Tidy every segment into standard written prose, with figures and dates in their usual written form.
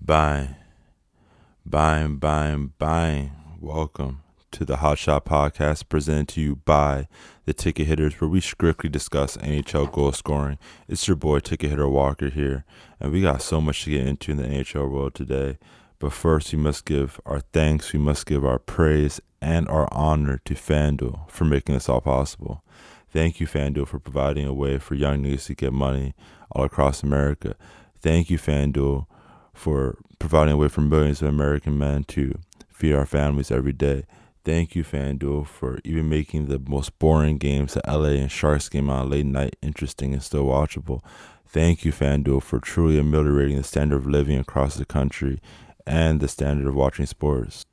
Bang, bang, bang, bang. Welcome to the Hot Shot Podcast presented to you by the Ticket Hitters, where we strictly discuss NHL goal scoring. It's your boy Ticket Hitter Walker here, and we got so much to get into in the NHL world today. But first, we must give our thanks, we must give our praise and our honor to FanDuel for making this all possible. Thank you, FanDuel, for providing a way for young niggas to get money all across America. Thank you, FanDuel, for providing a way for millions of American men to feed our families every day. Thank you, FanDuel, for even making the most boring games, the LA and Sharks game on late night, interesting and still watchable. Thank you, FanDuel, for truly ameliorating the standard of living across the country and the standard of watching sports.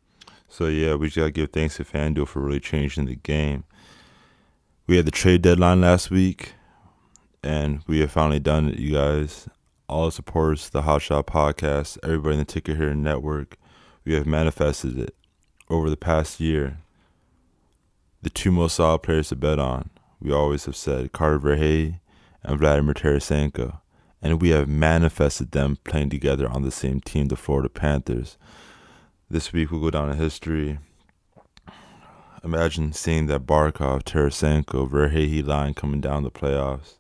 So yeah, we just gotta give thanks to FanDuel for really changing the game. We had the trade deadline last week, and we have finally done it, you guys. All the supporters of the Hot Shot Podcast, everybody in the Ticket Hitter Network, we have manifested it over the past year. The two most solid players to bet on, we always have said, Carter Verhey and Vladimir Tarasenko. And we have manifested them playing together on the same team, the Florida Panthers. This week we'll go down in history. Imagine seeing that Barkov, Tarasenko, Verhey line coming down the playoffs.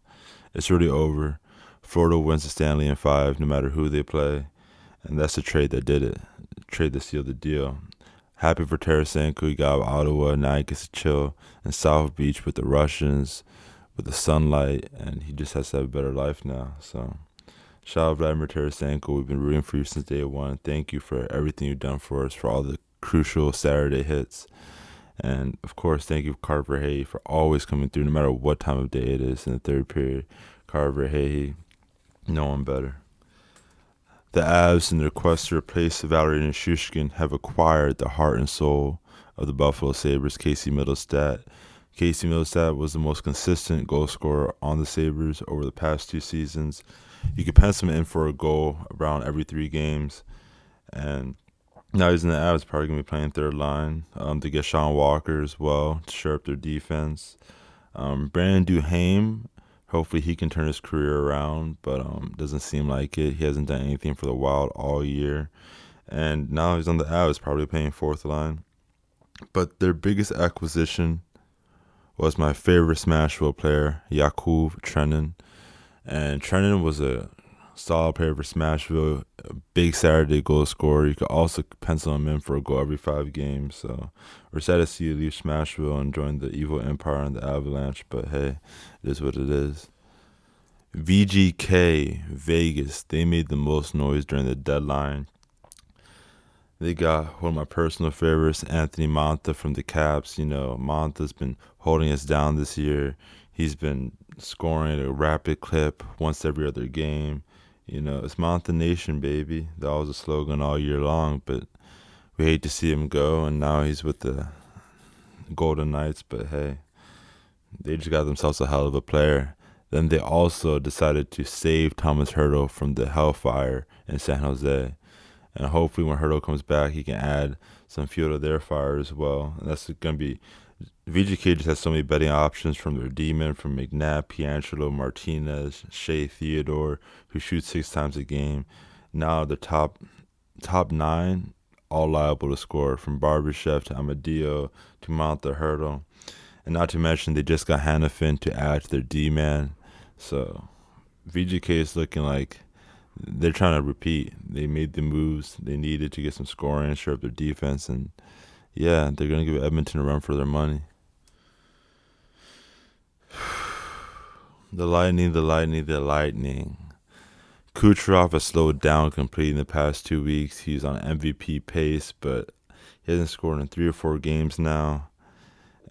It's really over. Florida wins the Stanley in 5, no matter who they play. And that's the trade that did it. The trade that sealed the deal. Happy for Tarasenko. He got out of Ottawa. Now he gets to chill in South Beach with the Russians, with the sunlight. And he just has to have a better life now. So, shout out Vladimir Tarasenko. We've been rooting for you since day one. Thank you for everything you've done for us, for all the crucial Saturday hits. And, of course, thank you, Carter Verhey, for always coming through, no matter what time of day it is in the third period. Carter Verhey, no one better. The Avs, in their quest to replace Valeri and Nischuskin, have acquired the heart and soul of the Buffalo Sabres, Casey Middlestat. Casey Middlestat was the most consistent goal scorer on the Sabres over the past 2 seasons. You could pencil him in for a goal around every 3 games. And now he's in the Avs, probably going to be playing third line. To get Sean Walker as well to shore up their defense. Brandon Duhaime, hopefully he can turn his career around, but doesn't seem like it. He hasn't done anything for the Wild all year. And now he's on the Avs, probably playing fourth line. But their biggest acquisition was my favorite Smashville player, Jakub Trenin. And Trenin was a solid player for Smashville, a big Saturday goal scorer. You could also pencil him in for a goal every 5 games. So we're sad to see you leave Smashville and join the evil empire and the Avalanche, but hey, it is what it is. VGK, Vegas, they made the most noise during the deadline. They got one of my personal favorites, Anthony Mantha from the Caps. You know, Mantha's been holding us down this year. He's been scoring at a rapid clip once every other game. You know, it's Mantha Nation, baby. That was a slogan all year long, but we hate to see him go, and now he's with the Golden Knights, but hey, they just got themselves a hell of a player. Then they also decided to save Thomas Hertl from the hellfire in San Jose. And hopefully when Hertl comes back, he can add some fuel to their fire as well. And that's going to be... VGK just has so many betting options from their D-men, from McNabb, Pietrangelo, Martinez, Shea Theodore, who shoots 6 times a game. Now the top 9, all liable to score, from Barbashev to Amadio to Mantha, Hertl. And not to mention, they just got Hannafin to add to their D-man. So VGK is looking like they're trying to repeat. They made the moves they needed to get some scoring and shore up their defense. And yeah, they're going to give Edmonton a run for their money. The Lightning. Kucherov has slowed down completely in the past 2 weeks. He's on MVP pace, but he hasn't scored in 3 or 4 games now.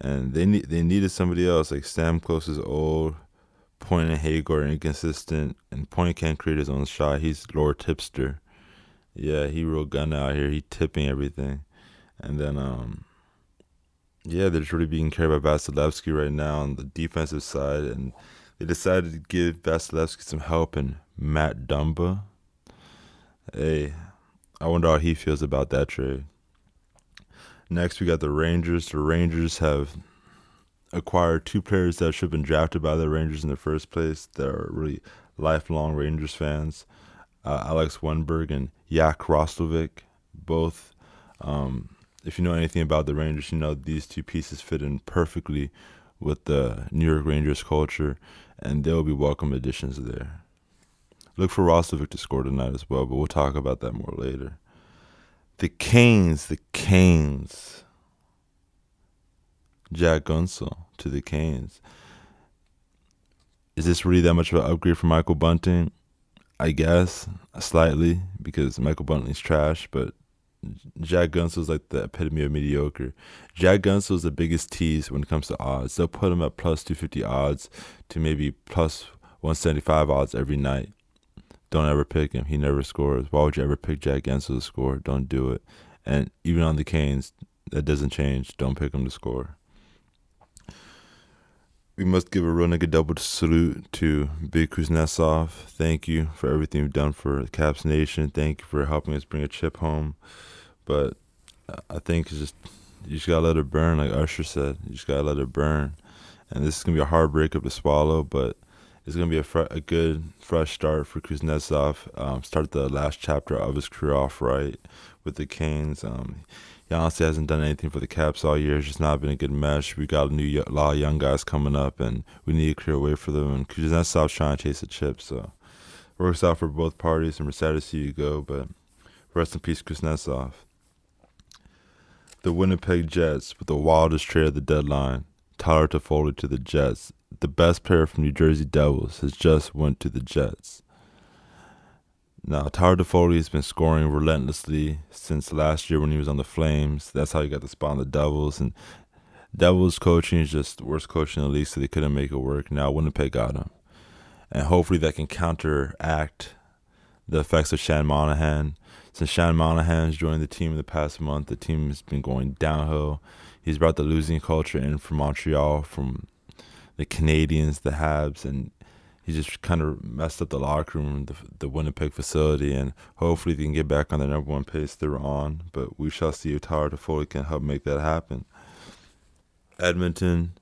And they needed somebody else. Like Stamkos is old, Point and Hagar are inconsistent, and Point can't create his own shot. He's lower tipster. Yeah, he real gun out here. He tipping everything. And then they're just really being carried by Vasilevsky right now on the defensive side, and they decided to give Vasilevsky some help in Matt Dumba. Hey, I wonder how he feels about that trade. Next, we got the Rangers. The Rangers have acquired 2 players that should have been drafted by the Rangers in the first place. That are really lifelong Rangers fans. Alex Wenberg and Jak Roslovic. Both, if you know anything about the Rangers, you know these two pieces fit in perfectly with the New York Rangers culture, and they'll be welcome additions there. Look for Roslovic to score tonight as well, but we'll talk about that more later. The Canes. Jack Gunsel to the Canes. Is this really that much of an upgrade from Michael Bunting? I guess, slightly, because Michael Bunting's trash, but Jack Gunsel's like the epitome of mediocre. Jack Gunsel's the biggest tease when it comes to odds. They'll put him at plus 250 odds to maybe plus 175 odds every night. Don't ever pick him. He never scores. Why would you ever pick Jack Gunsel to score? Don't do it. And even on the Canes, that doesn't change. Don't pick him to score. We must give a real nigga double salute to Big Kuznetsov. Thank you for everything you've done for the Caps Nation. Thank you for helping us bring a chip home. But I think it's you just gotta let it burn, like Usher said. You just gotta let it burn. And this is gonna be a hard breakup to swallow, but it's gonna be a good fresh start for Kuznetsov. Start the last chapter of his career off right with the Canes. He honestly hasn't done anything for the Caps all year. It's just not been a good mesh. We got a lot of young guys coming up, and we need to clear a way for them. And Kuznetsov's trying to chase a chip, so it works out for both parties, and we're sad to see you go, but rest in peace, Kuznetsov. The Winnipeg Jets with the wildest trade of the deadline. Tyler Toffoli to the Jets. The best player from New Jersey Devils has just went to the Jets. Now, Tyler Toffoli has been scoring relentlessly since last year when he was on the Flames. That's how he got the spot on the Devils. And Devils coaching is just the worst coaching in the league, so they couldn't make it work. Now Winnipeg got him. And hopefully that can counteract the effects of Shan Monahan. Since Shan Monahan has joined the team in the past month, the team has been going downhill. He's brought the losing culture in from Montreal, from the Canadiens, the Habs, and he just kind of messed up the locker room, the Winnipeg facility, and hopefully they can get back on the number one pace they were on. But we shall see if Tyler Toffoli can help make that happen. Edmonton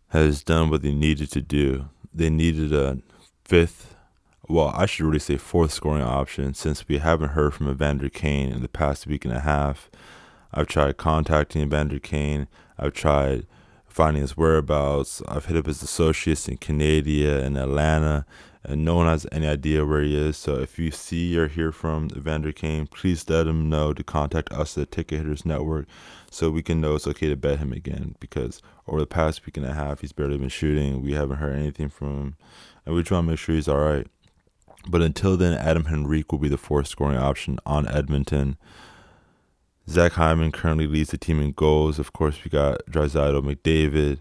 has done what they needed to do. They needed a fourth scoring option, since we haven't heard from Evander Kane in the past week and a half. I've tried contacting Evander Kane. I've tried finding his whereabouts. I've hit up his associates in Canada and Atlanta, and no one has any idea where he is. So if you see or hear from Evander Kane, please let him know to contact us at Ticket Hitters Network so we can know it's okay to bet him again, because over the past week and a half, he's barely been shooting. We haven't heard anything from him, and we just want to make sure he's all right. But until then, Adam Henrique will be the fourth scoring option on Edmonton. Zach Hyman currently leads the team in goals. Of course, we got Draisaitl, McDavid,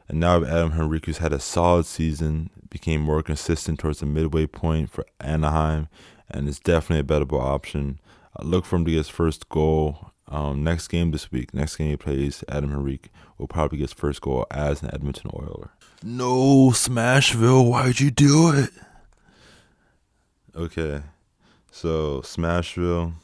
and now Adam Henrique, who's had a solid season, became more consistent towards the midway point for Anaheim, and is definitely a bettable option. Look for him to get his first goal next game this week. Next game he plays, Adam Henrique will probably get his first goal as an Edmonton Oiler. No, Smashville, why'd you do it? Okay, so Smashville,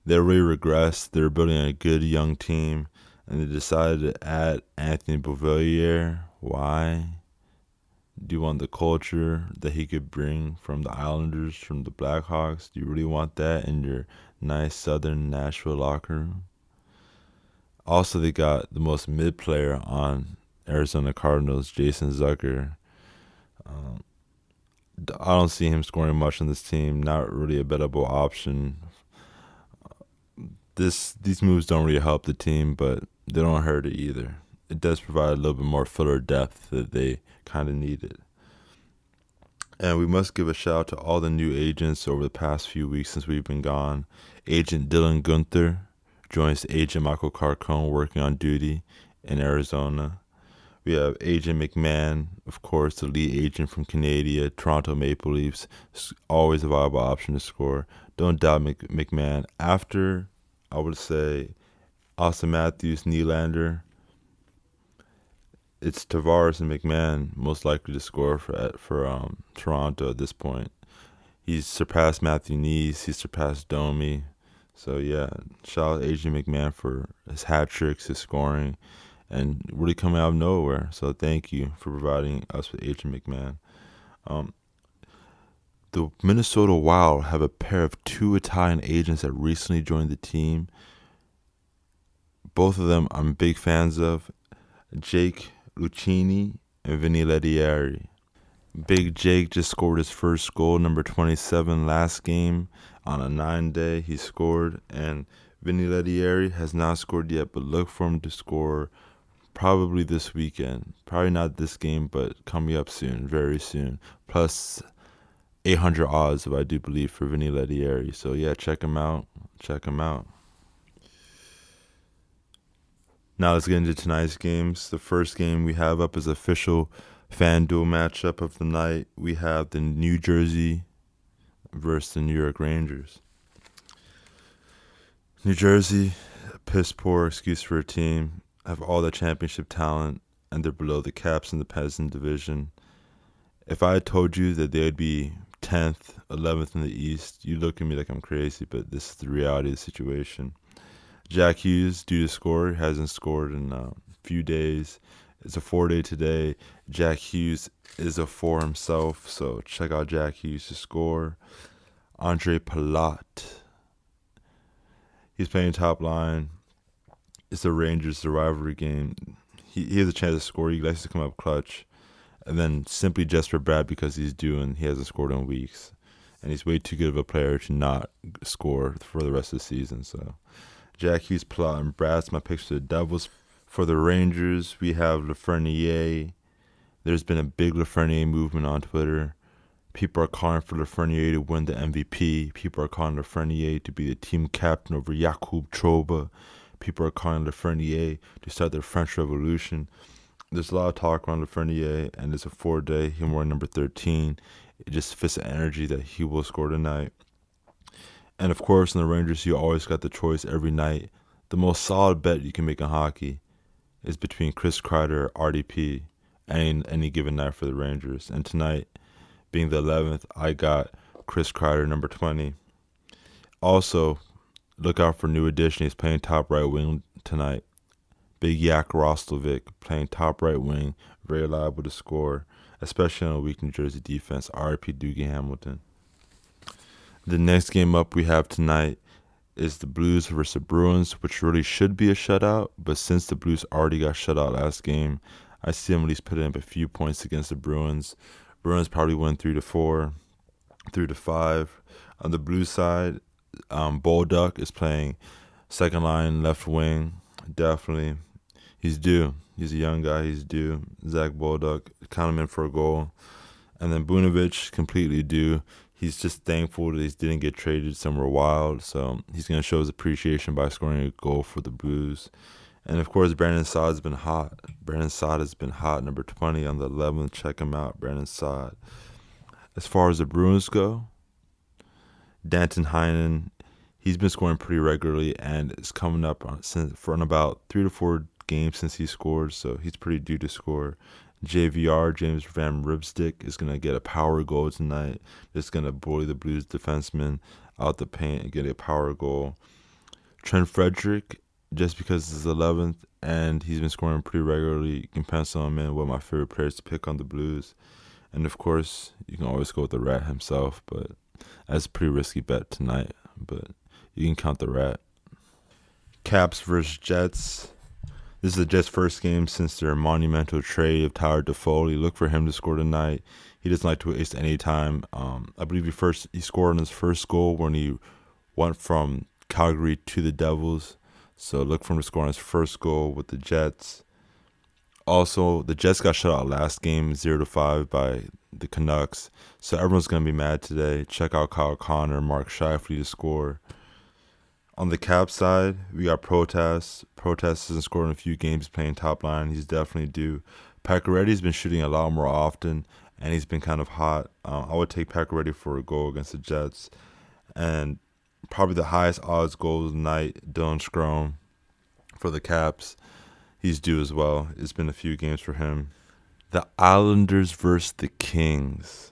they really regressed. They were building a good young team, and they decided to add Anthony Beauvillier. Why? Do you want the culture that he could bring from the Islanders, from the Blackhawks? Do you really want that in your nice southern Nashville locker room? Also, they got the most mid player on Arizona Cardinals, Jason Zucker. I don't see him scoring much on this team. Not really a bettable option. These moves don't really help the team, but they don't hurt it either. It does provide a little bit more filler depth that they kind of needed. And we must give a shout out to all the new agents over the past few weeks since we've been gone. Agent Dylan Gunther joins Agent Michael Carcone working on duty in Arizona. We have Agent McMahon, of course, the lead agent from Canada, Toronto Maple Leafs. Always a viable option to score. Don't doubt McMahon. After, I would say, Austin Matthews, Nylander, it's Tavares and McMahon most likely to score for Toronto at this point. He's surpassed Matthew Knees. He's surpassed Domi. So, yeah, shout out Agent McMahon for his hat tricks, his scoring, and really coming out of nowhere. So thank you for providing us with Agent McMahon. The Minnesota Wild have a pair of 2 Italian agents that recently joined the team. Both of them I'm big fans of, Jake Lucchini and Vinny Lettieri. Big Jake just scored his first goal, number 27, last game on a 9-day. He scored, and Vinny Lettieri has not scored yet, but look for him to score probably this weekend. Probably not this game, but coming up soon, very soon. Plus 800 odds, if I do believe, for Vinny Lettieri. So yeah, check him out. Check him out. Now let's get into tonight's games. The first game we have up is official FanDuel matchup of the night. We have the New Jersey versus the New York Rangers. New Jersey, piss poor excuse for a team, have all the championship talent, and they're below the Caps in the Peasant division. If I had told you that they'd be 10th, 11th in the East, you'd look at me like I'm crazy, but this is the reality of the situation. Jack Hughes, due to score, hasn't scored in a few days. It's a 4-day today. Jack Hughes is a 4 himself, so check out Jack Hughes to score. Andre Palat, he's playing top line. It's the Rangers' rivalry game. He has a chance to score. He likes to come up clutch. And then simply just for Brad because he's due and he hasn't scored in weeks. And he's way too good of a player to not score for the rest of the season. So Jack Hughes, Palat, and Brad's my picks for the Devils. For the Rangers, we have Lafreniere. There's been a big Lafreniere movement on Twitter. People are calling for Lafreniere to win the MVP. People are calling Lafreniere to be the team captain over Jakub Trouba. People are calling Lafreniere to start the French Revolution. There's a lot of talk around Lafreniere, and it's a 4-day. Him wearing number 13. It just fits the energy that he will score tonight. And of course, in the Rangers, you always got the choice every night. The most solid bet you can make in hockey is between Chris Kreider or RDP any given night for the Rangers. And tonight, being the 11th, I got Chris Kreider, number 20. Also, look out for new addition. He's playing top right wing tonight. Big Yak Roslovic playing top right wing, very liable to score, especially on a weak New Jersey defense. RIP Dougie Hamilton. The next game up we have tonight is the Blues versus the Bruins, which really should be a shutout, but since the Blues already got shut out last game, I see them at least putting up a few points against the Bruins. Bruins probably win 3-4, 3-5. On the Blues side, Bolduc is playing second line left wing. Definitely, he's due. He's a young guy. He's due. Zach Bolduc, count him in for a goal. And then Bunovic, completely due. He's just thankful that he didn't get traded somewhere wild, so he's going to show his appreciation by scoring a goal for the Blues. And of course, Brandon Saad has been hot. Brandon Saad has been hot, number 20 on the 11th. Check him out, Brandon Saad. As far as the Bruins go, Danton Heinen, he's been scoring pretty regularly and is coming up for about 3 to 4 games since he scored, so he's pretty due to score. JVR, James Van Riemsdyk, is going to get a power goal tonight. Just going to bully the Blues defenseman out the paint and get a power goal. Trent Frederick, just because it's 11th and he's been scoring pretty regularly, you can pencil him in. One of my favorite players to pick on the Blues. And of course, you can always go with the Rat himself, but that's a pretty risky bet tonight. But you can count the Rat. Caps versus Jets. This is the Jets' first game since their monumental trade of Tyler Toffoli. Look for him to score tonight. He doesn't like to waste any time. I believe he scored on his first goal when he went from Calgary to the Devils. So look for him to score on his first goal with the Jets. Also, the Jets got shut out last game 0-5 by the Canucks. So everyone's going to be mad today. Check out Kyle Connor, Mark Scheifele to score. On the Cap side, we got Protas. Protas hasn't scored in a few games playing top line. He's definitely due. Pacioretty's been shooting a lot more often, and he's been kind of hot. I would take Pacioretty for a goal against the Jets. And probably the highest odds goal of the night, Dylan Strome for the Caps. He's due as well. It's been a few games for him. The Islanders versus the Kings.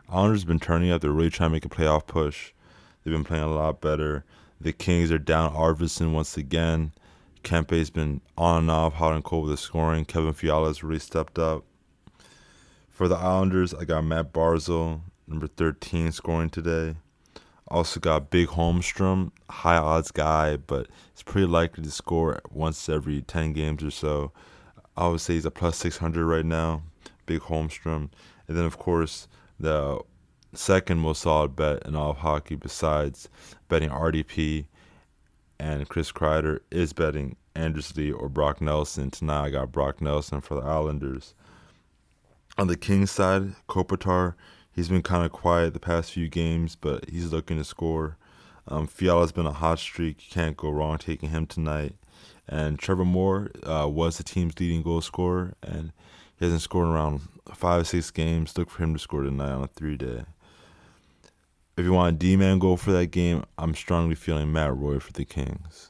Islanders have been turning up. They're really trying to make a playoff push. They've been playing a lot better. The Kings are down Arvidsson once again. Kempe's been on and off, hot and cold with the scoring. Kevin Fiala's really stepped up. For the Islanders, I got Matt Barzal, number 13, scoring today. Also got Big Holmstrom, high odds guy, but it's pretty likely to score once every 10 games or so. I would say he's a plus 600 right now, Big Holmstrom. And then, of course, the second most solid bet in all of hockey, besides betting RDP and Chris Kreider, is betting Anders Lee or Brock Nelson. Tonight I got Brock Nelson for the Islanders. On the Kings side, Kopitar, he's been kind of quiet the past few games, but he's looking to score. Fiala's been a hot streak. You can't go wrong taking him tonight. And Trevor Moore was the team's leading goal scorer, and he hasn't scored in around 5 or 6 games. Look for him to score tonight on a 3-day. If you want a D-man goal for that game, I'm strongly feeling Matt Roy for the Kings.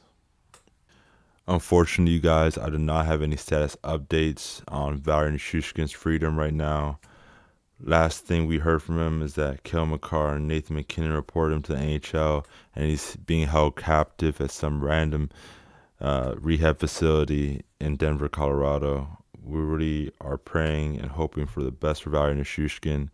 Unfortunately, you guys, I do not have any status updates on Valeri Nischuskin's freedom right now. Last thing we heard from him is that Cale Makar and Nathan McKinnon reported him to the NHL, and he's being held captive at some random rehab facility in Denver, Colorado. We really are praying and hoping for the best for Valeri Nischuskin,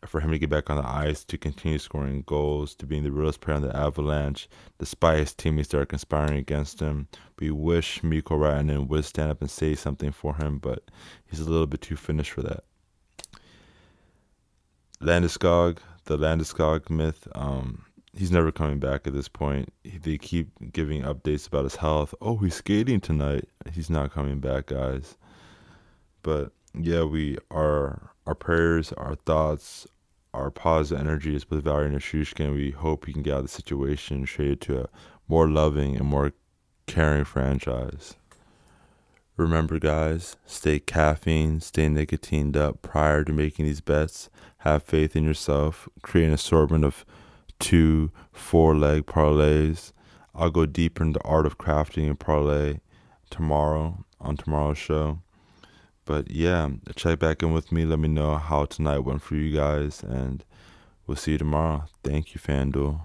for him to get back on the ice, to continue scoring goals, to being the realest player on the Avalanche, despite his teammates that are conspiring against him. We wish Mikko Rantanen would stand up and say something for him, but he's a little bit too finished for that. Landeskog, the Landeskog myth, he's never coming back at this point. They keep giving updates about his health. Oh, he's skating tonight. He's not coming back, guys. But yeah, our prayers, our thoughts, our positive energy is with Valeri Nischuskin. We hope he can get out of the situation and trade to a more loving and more caring franchise. Remember, guys, stay caffeine, stay nicotined up prior to making these bets. Have faith in yourself. Create an assortment of 2, 4-leg parlays. I'll go deeper into the art of crafting a parlay tomorrow on tomorrow's show. But yeah, check back in with me. Let me know how tonight went for you guys, and we'll see you tomorrow. Thank you, FanDuel.